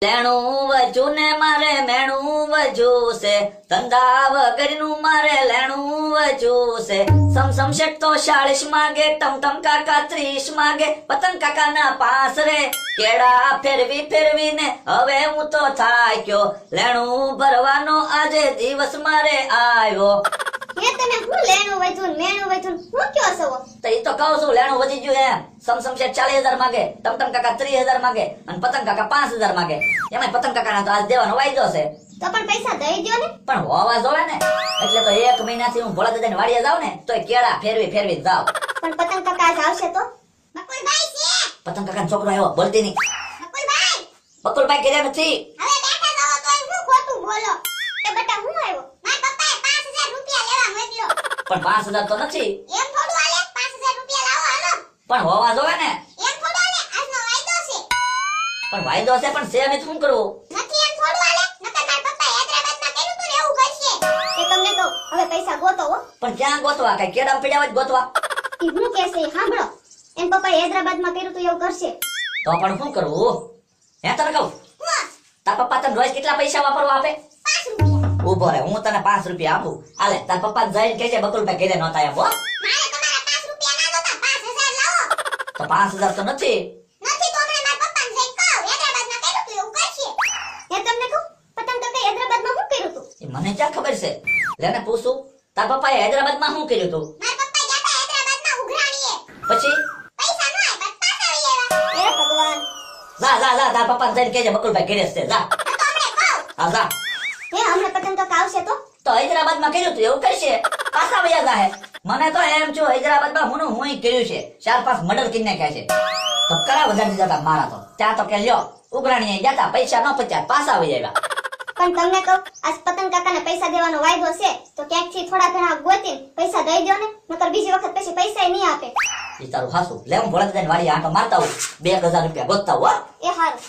લેણું વજુ ને મારે મેણું વજુ છે, ધંધા વગરનું મારે લેણું વજુ છે. સમસમ શેઠ તો 40 માગે, ટમટમ કાકા 30 માગે, પતંગ કાકા ના 5 રે. કેળા ફેરવી ફેરવીને હવે હું તો થાક્યો, લેણું ભરવાનો આજે દિવસ મારે આવ્યો. હે તમે હું લેણું વધ્યું ને મેણું વધ્યું ને હું કયો છો? તો ઈ તો કહું છું, લેણું વધી ગયું એમ. સમસમ શેઠ 40,000 માગે, ટમટમ કાકા 30,000 માગે અને પતંગ કાકા 5,000 માગે. એમાં પતંગ કાકાના તો આજ દેવાનો વાયદો છે. તો પણ પૈસા દઈ દ્યો ને. પણ હોવા જોવે ને, એટલે તો 1 મહિનાથી હું ભોળા દાદાની વાડીએ જાઉં ને તોય કેળા ફેરવી ફેરવી જાવ. પણ પતંગ કાકા આજ આવશે તો? બકુલભાઈ છે. પતંગ કાકાનો છોકરો આવ્યો, બોલતી નહીં. બકુલભાઈ. બકુલભાઈ કર્યા નથી. હવે બેઠા જાવ તો હું ખોટું બોલો. એ બેટા હું આવ્યો? મારા પપ્પાએ 5,000 રૂપિયા લેવા મોકલ્યો. પણ 5,000 તો નથી. એમ થોડું હાલે? 5,000 રૂપિયા લાવો હાલો. પણ હોવા જોવે ને. એમ થોડું હાલે? આજનો વાયદો છે. પણ વાયદો છે પણ છે નહીં, શું કરવું? નથી એમ થોડું હાલે? નકર મારા પપ્પાએ હૈદરાબાદમાં કર્યું તું ને એવું કરશે. એ તમને કહું, હવે પૈસા ગોતો હો. પણ ક્યાં ગોતવા? કઈ કેળા પડ્યા જ ગોતવા. ઈ હું કહેશે ઈ સાંભળો. એમ પપ્પાએ હૈદરાબાદમાં કર્યું તું એવું કરશે. તો પણ શું કરવું? હે તને કહું, તાર પપ્પા તને રોજ કેટલા પૈસા વાપરવા આપે? 5 રૂપિયા. ઉભો રે, હું તને 5 રૂપિયા આપું. હાલે, તાર પપ્પા જઈને કહેજે બકુલભાઈ ઘરે નહોતા આપ્યો, હો. મારે તમારા 5 રૂપિયા ના જોતા, 5,000 લાવો. તો 5,000 તો નથી. નથી તો હમણાં મારા પપ્પાને જઈને કહું, હૈદરાબાદમાં કર્યું તું એવું કરશે. એ તમને કહું, પતંગ કાકાએ હૈદરાબાદમાં શું કર્યું તું? એ મને ક્યાં ખબર છે? લેને પૂછું, તાર પપ્પાએ હૈદરાબાદમાં શું કર્યું તું? મારા પપ્પા ગયા તા હૈદરાબાદમાં ઉઘરાણીએ. પછી પૈસા ન આપ્યા, પાછા વહી આવ્યા. એ ભગવાન. જા તાર પપ્પા જઈને કહેજે બકુલભાઈ ઘરે છે, જા. તો હમણાં કહું. હા જા. એ હમણાં પતંગ કાકા આવશે તો? તો હૈદરાબાદમાં કર્યું તું એવું કરશે, પાછા વયા જાહે. મને તો એમ છું હૈદરાબાદમાં હું કર્યું છે, 4-5 મર્ડર કરી નાખ્યા છે. તો કરા વધારી દીધા તા મારા તો. ત્યાં તો કે લ્યો ઉઘરાણીએ ગયા તા, પૈસા ન પચ્યા, પાછા વયા આવ્યા. પણ તમને કહું, આજ પતંગ કાકાને પૈસા દેવાનો વાયદો છે, તો ક્યાંકથી થોડા ઘણા ગોતીને પૈસા દઈ દ્યો ને, નકર બીજી વખત પછી પૈસા નહીં આપે. ઈ તારું હાસું. લે હું ભોળા દાદાની વાડીએ આંટો મારતા હું, 2,000 રૂપિયા ગોતતા હું, હો. એ હારું.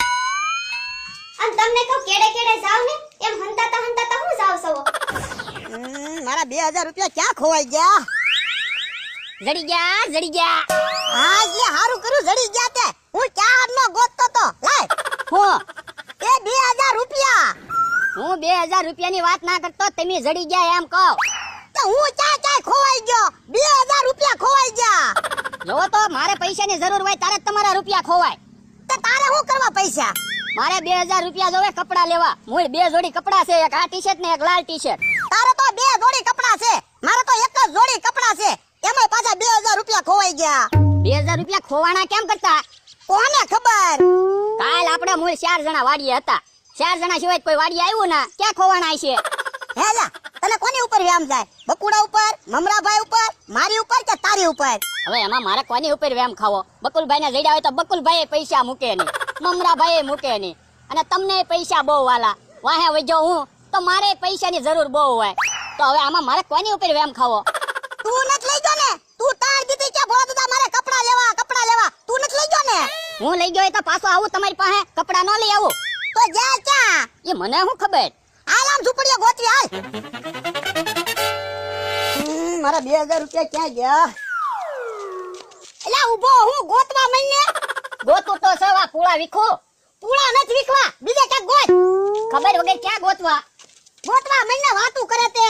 આમ તમને કહું, કેડે કેડે જાવ ને, એમ હંતાતા હંતાતા હું જાવ સવો. મારા 2,000 રૂપિયા ક્યાં ખોવાઈ ગયા? જડી ગયા હા જે હારું કર્યું, જડી ગયા તે. હું ક્યારનો ગોતતો તો. લાય હું એ 2,000 રૂપિયા. હું 2,000 રૂપિયાની વાત ના કરતો, તમે જડી ગયા એમ કહો. તો હું ક્યાં ખોવાઈ ગયો? 2,000 રૂપિયા ખોવાઈ ગયા. જો તો મારે પૈસાની જરૂર હોય ત્યારે જ તમારા રૂપિયા ખોવાય. તો તારે શું કરવા પૈસા? મારે 2,000 રૂપિયા જોવે કપડા લેવા. મૂળ 2 જોડી કપડા છે, એક આ ટી-શર્ટ ને એક લાલ ટી-શર્ટ. તારે તો 2 જોડી કપડા છે, મારે તો એક જ જોડી કપડા છે. એમાં પાછા 2,000 રૂપિયા ખોવાઈ ગયા. 2,000 રૂપિયા ખોવાણા કેમ કરતા? કોને ખબર? કાલ આપણે મૂળ 4 જણા વાડીએ હતા. 4 જણા સિવાય કોઈ વાડીએ આવ્યું ના, ક્યાં ખોવાણા છે? હેલા તને કોની ઉપર વ્યામ જાય? બકુડા ઉપર, મમરાભાઈ ઉપર, મારી ઉપર કે તારી ઉપર? હવે એમાં મારે કોની ઉપર વેમ ખાવો? બકુલભાઈ ને જડ્યા હોય તો બકુલભાઈ પૈસા મૂકે નહીં, મમરાભાઈ મૂકે નહીં, અને તમને પૈસા બહુ વાલા. વાહે વજો હું તો મારે પૈસાની જરૂર બહુ હોય. તો હવે આમાં મારે કોની ઉપર વેમ ખાવો? તું નથી લઈ ગયો ને? તું તાર દીધી કે ભોળા દાદા મારે કપડા લેવા. તું નથી લઈ ગયો ને? હું લઈ ગયો હોય તો પાછો આવું તમારી પાસે, કપડા ન લઈ આવું? તો જા ક્યાં? એ મને શું ખબર? હાલ આમ ઝૂંપડીએ ગોતવી હાલ. મારા 2,000 રૂપિયા ક્યાં ગયા? એલા ઊભો, હું ગોતવા માંડને. ગોતું તો સવા પૂળા વીખો. પૂળા નથી વીખવા, બીજે ક્યાંક ગોત. ખબર વગર ક્યાં ગોતવા? ગોતવા માંડને વાતું કરે તે.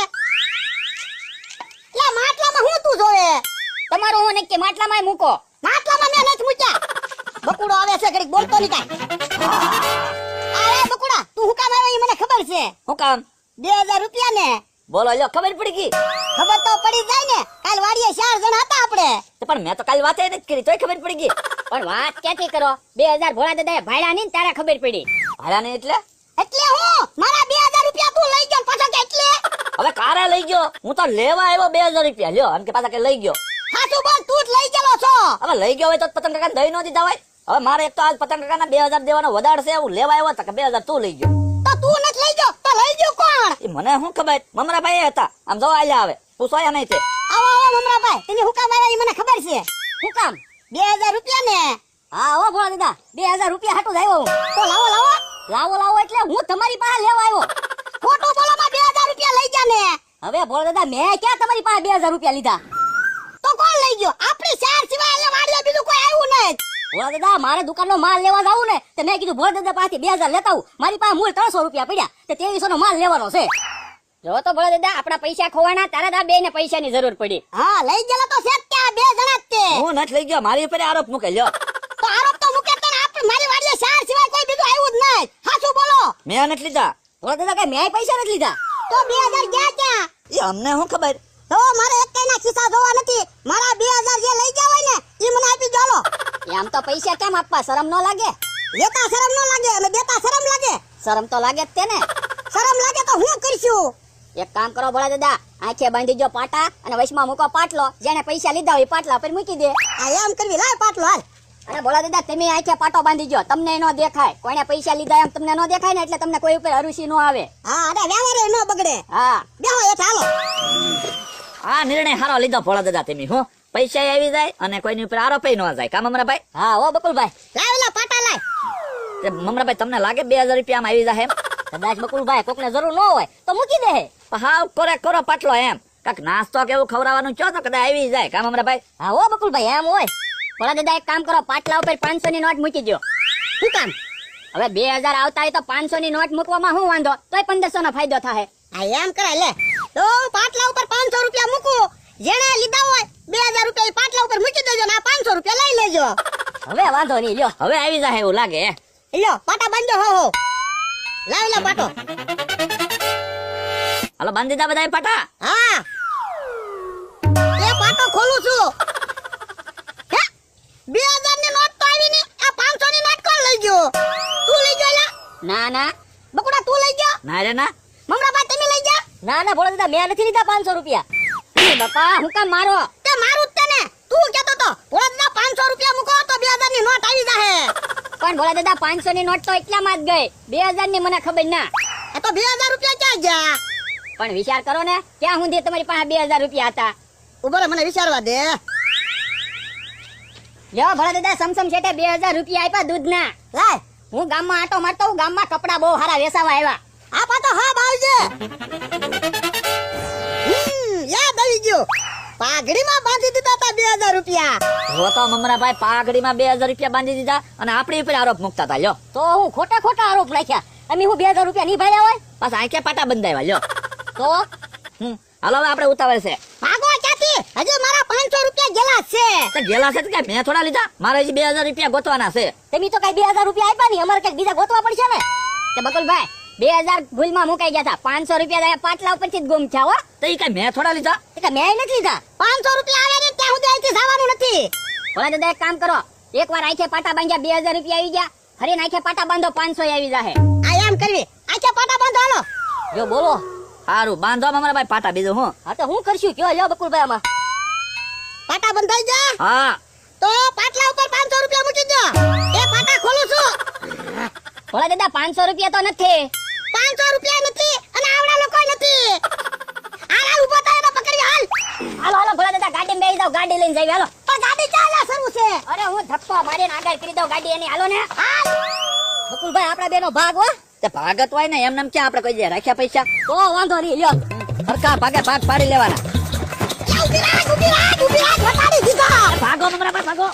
એલા માટલામાં હું તું જોવે? તમારું હું નક્કી, માટલામાં મૂકો. માટલામાં મેં નથી મૂક્યા. બકુડો આવે છે, ઘડીક બોલતો નહીં કાંઈ. અરે બકુડા, તું હું કામ આવ્યો ઈ મને ખબર છે. શું કામ? 2,000 રૂપિયા ને. બોલો, લ્યો ખબર પડી ગઈ. ખબર તો પડી જાય ને, કાલ વાડીએ 4 જણા હતા આપણે. તો પણ મેં તો કાલ વાતે નથી કરી, તોય ખબર પડી ગઈ. પણ વાત ક્યાંથી કરો? 2,000 ભોળા દાદાએ ભાડ્યા નહીં, ત્યારે ખબર પડી. ભાડા ને એટલે એટલે હું મારા 2,000 રૂપિયા તું લઈ ગયો ને પાછો કે એટલે? હવે કારે લઈ ગયો, હું તો લેવા આવ્યો 2,000 રૂપિયા લ્યો, અને કે પાછા કે લઈ ગયો. હાચું બોલ, તું જ લઈ ગયેલો છો. હવે લઈ ગયો હોય તો પતંગ કાકા દઈ નો દીધા હોય. હવે મારે એક તો આજ પતંગ કાકાના 2,000 દેવાનો વધાર છે, હું લેવા આવ્યો તો કે 2,000 તું લઈ ગયો. તો તું નથી લઈ ગયો તો લઈ ગયો કોણ? એ મને શું ખબર? મમરાભાઈ હતા, આમ જો આલ્યા આવે, પૂછવાયા નહીં તે. આવો મમરાભાઈ, તમે હું કામ આવ્યા ઈ મને ખબર છે. શું કામ? 2,000 રૂપિયા ને. હા હો ભોળા દાદા, 2,000 રૂપિયા હાટું જ આવ્યો હું. તો લાવો એટલે હું તમારી પાસે લેવા આવ્યો. ખોટું બોલોમાં 2,000 રૂપિયા લઈ ગયા ને. હવે ભોળા દાદા, મેં ક્યાં તમારી પાસે 2,000 રૂપિયા લીધા? તો કોણ લઈ ગયો? આપણી 4 સિવાય અહીંયા વાડીએ બીજું કોઈ આવ્યું નહીં. ભોળા દાદા મારે દુકાનનો માલ લેવા જાવું ને તો મેં કીધું ભોળા દાદા પાસેથી 2000 લેતા આવું. મારી પાસે મૂળ 300 રૂપિયા પડ્યા તે 2300 નો માલ લેવાનો છે. જો તો ભોળા દાદા આપણા પૈસા ખોવાના તારા દા બે ને પૈસાની જરૂર પડી. હા લઈ ગયેલા તો છે જ ત્યાં બે જણા જ તે. હું નથી લઈ ગયો, મારી ઉપર આરોપ મૂકે લ્યો. તો આરોપ તો મૂકે તને આપણે મારી વાડીએ શાર સિવાય કોઈ બીજું આવ્યું જ નહીં. હાચું બોલો. મેં નથી લીધા. ભોળા દાદા કઈ મેં પૈસા નથી લીધા. તો 2000 ગયા ક્યાં? એ અમને શું ખબર. તો મારે એક કઈના ખિસ્સા જોવા નથી. મારા 2000 જે લઈ ગયા હોય ને ઈ મને આપી દો. લો આમ તો પૈસા કેમ આપવા શરમ ન લાગે? લેતા શરમ ન લાગે અને દેતા શરમ લાગે. શરમ તો લાગે જ તે ને. શરમ લાગે તો હું કરશું? એક કામ કરો ભોળા દાદા, આંખે બાંધી જો પાટા અને વચમાં મૂકો પાટલો. જેને પૈસા લીધા હોય પાટલા પર મૂકી દે. આ એમ કરવી. લાય પાટલો હાલ. અને ભોળા દાદા તમે આંખે પાટો બાંધી જો, તમને ન દેખાય. કોઈને પૈસા લીધા એમ તમને ન દેખાય ને એટલે તમને કોઈ ઉપર અરુચિ ન આવે. હા અરે વ્યવહારે ન બગડે. હા બેહો એ ચાલો. આ નિર્ણય સારો લીધો ભોળા દાદા તમે. હું પૈસા આવી જાય અને કોઈની ઉપર આરોપે ન જાય. કામ મમરાભાઈ? હા ઓ બકુલભાઈ. લાય ઓલા પાટા લાય. તે મમરાભાઈ તમને લાગે 2000 રૂપિયામાં આવી જાય એમ? કદાચ બકુલભાઈ કોકને જરૂર ન હોય તો મૂકી દે. હાવ કરો પાટલો એમ. કાક નાસ્તો કેવું ખવડાવવાનું છો તો કદાચ આવી જાય. કામ મમરાભાઈ? હા ઓ બકુલભાઈ એમ હોય. ભોળા દાદા એક કામ કરો, પાટલા ઉપર 500 ની નોટ મૂકી દો. શું કામ? હવે 2000 આવતા હોય તો 500 ની નોટ મૂકવામાં શું વાંધો? તોય 1500 નો ફાયદો થાય. આ એમ કરાય. લે તો પાટલા ઉપર 500 રૂપિયા મૂકું. જેને લીધા હોય 2000 રૂપિયા ઈ પાટલા ઉપર મૂકી દેજો ને આ 500 રૂપિયા લઈ લેજો. હવે વાંધો નહીં લ્યો. હવે આવી જાય એવું લાગે. લ્યો પાટા બાંધો. હો લાવ લે પાટો. હાલો બાંધી દા બધા પાટા. હા એ પાટો ખોલું છું. હે 2000 ની નોટ તો આવી ની. આ 500 ની નોટ કોણ લઈ ગયો? તું લઈ ગયો? લા ના ના બકુડા તું લઈ ગયો? ના રે ના. મમરાભાઈ તમે લઈ ગયા? ના ના ભોળા દાદા મેં નથી લીધા 500 રૂપિયા. અરે બાપા હું કામ મારો? તે મારું જ તે ને. તું કહેતો તો ભોળા 500 રૂપિયા મૂકો તો 2000 ની નોટ આવી જાહે. પણ ભોળા દાદા 500 ની નોટ તો એટલામાં જ ગઈ. 2000 ની મને ખબર ના. એ તો 2000 રૂપિયા ક્યાં ગયા? પણ વિચાર કરો ને, ક્યાં સુધી તમારી પાસે 2000 રૂપિયા હતા? ઉભો રે મને વિચારવા દે. લ્યો ભોળા દાદા સમસમ શેઠે 2000 રૂપિયા આપ્યા દૂધના. લાય હું ગામમાં આટો મારતો હું, ગામમાં કપડા બહુ સારા વેસાવા આવ્યા. આ પાટો હા બાવજે. યાદ આવી ગયો. પાઘડીમાં બાંધી દીધા તા 2000 રૂપિયા. જો તો મમરાભાઈ પાઘડીમાં 2000 રૂપિયા બાંધી દીધા અને આપણી ઉપર આરોપ મૂકતા હતા. લ્યો તો હું ખોટા આરોપ નાખ્યા. અમે હું 2000 રૂપિયા નિભાયા હોય પાછા આંખે પાટા બંધાવ્યા. લ્યો તો હાલો હવે આપણે ઉતાવળ છે. ભાગો ક્યાંથી? હજી મારા 500 રૂપિયા ગેલા છે. તો ગેલા છે તો કઈ મેં થોડા લીધા. મારે હજી 2000 રૂપિયા ગોતવાના છે. તમે તો કઈ 2000 રૂપિયા આપ્યા નહીં, અમારે કઈ બીજા ગોતવા પડશે ને. તે બકુલભાઈ 2000 ભૂલમાં મુકાઈ ગયા હતા. 500 રૂપિયા પાટલા ઉપરથી જ ગુમ થયા હો. તો એ કઈ મેં થોડા લીધા. એટલે મેં નથી લીધા. 500 રૂપિયા આવે ને ત્યાં સુધી અહીંથી જવાનું નથી. ભોળા દાદા એક કામ કરો, એકવાર આંખે પાટા બાંધ્યા 2000 રૂપિયા આવી ગયા. ફરીને આંખે પાટા બાંધો 500 આવી જાહે. આ એમ કરવી. આખે પાટા બાંધો હાલો. જો બોલો. સારું બાંધો મમરાભાઈ પાટા. બીજું હું? હા તો હું કરશું કયો? લ્યો બકુલભાઈ આમાં. પાટા બંધાઈ ગયા? હા તો પાટલા ઉપર 500 રૂપિયા મૂકી દો. એ પાટા ખોલું છું. ભોળા દાદા 500 રૂપિયા તો નથી. 500 રૂપિયા નથી અને આવડા લોકો નથી. હાલ ઉભો થાય તો પકડી હાલ. હાલો હાલો ભોળા દાદા ગાડીમાં બેસી જાવ, ગાડી લઈને જઈએ. હાલો. પણ ગાડી ચાલે શરૂ છે. અરે હું ધક્કો મારીને આગળ કરી દઉં ગાડી એની. હાલો ને. બકુલભાઈ આપણા બેનો ભાગ હો. તે ભાગત હોય ને એમને ક્યાં આપણે કોઈ દે રાખ્યા પૈસા? તો વાંધો નહીં લ્યો. સરખા ભાગે ભાગ પાડી લેવાના. ઊભી રાખ વટાડી દીધા. ભાગો મમરાભાઈ ભાગો.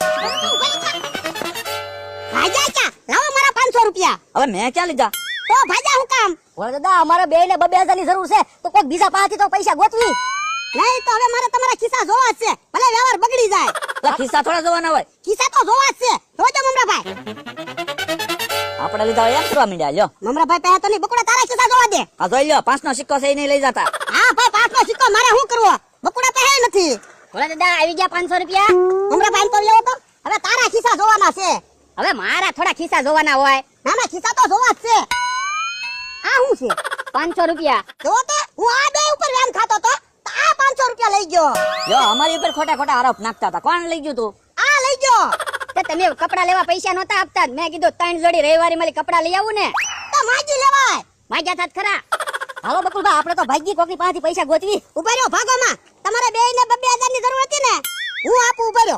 ભાજા ક્યાં? લાવો મારા 500 રૂપિયા. હવે મેં ક્યાં લીધા? તો ભાજા હું કામ? ભોળા દાદા અમારા બે ને 2000 ની જરૂર છે તો કોઈ બીજા પાસેથી તો પૈસા ગોતવી. નહીં તો હવે મારે તમારા ખિસ્સા જોવા જ છે. ભલે વ્યવહાર બગડી જાય. તો ખિસ્સા થોડા જોવાના હોય. ખિસ્સા તો જોવા જ છે. જોજો મમરાભાઈ. આપણે લીધા હોય એમ કરવા માંડ્યા. લ્યો મમરાભાઈ પહેલા તો નહીં બકુડા તારા ખિસ્સા જોવા દે. આ જોઈ લ્યો 5 નો સિક્કો છે એ નહીં લઈ જતા. હા ભાઈ 5 નો સિક્કો મારે શું કરવો? બકુડા પહે નથી. ભોળા દાદા આવી ગયા 500 રૂપિયા. મમરાભાઈ તો લેવો તો હવે તારા ખિસ્સા જોવાના છે. હવે મારા થોડા ખિસ્સા જોવાના હોય. નાના ખિસ્સા તો જોવા જ છે. આ શું છે? 500 રૂપિયા. જો તો હું આ બે ઉપર વેમ ખાતો તો આ 500 રૂપિયા લઈ ગયો. લ્યો અમારી ઉપર ખોટા આરોપ નાખતા હતા. કોણ લઈ ગયું તું? આ લઈ ગયો. તે તમે કપડા લેવા પૈસા નહોતા આપતા. મેં કીધું 3 જોડી રવિવારે મારી કપડા લઈ આવું ને. તો માગી લેવાય. માગ્યા થાત ખરા. હાલો બકુલભાઈ આપણે તો ભાગી કોકની પાસેથી પૈસા ગોતવી. ઉભા રહ્યો ભાગોમાં. તમારે બે ને 2000 ની જરૂર હતી ને. હું આપું ઉભા રહ્યો.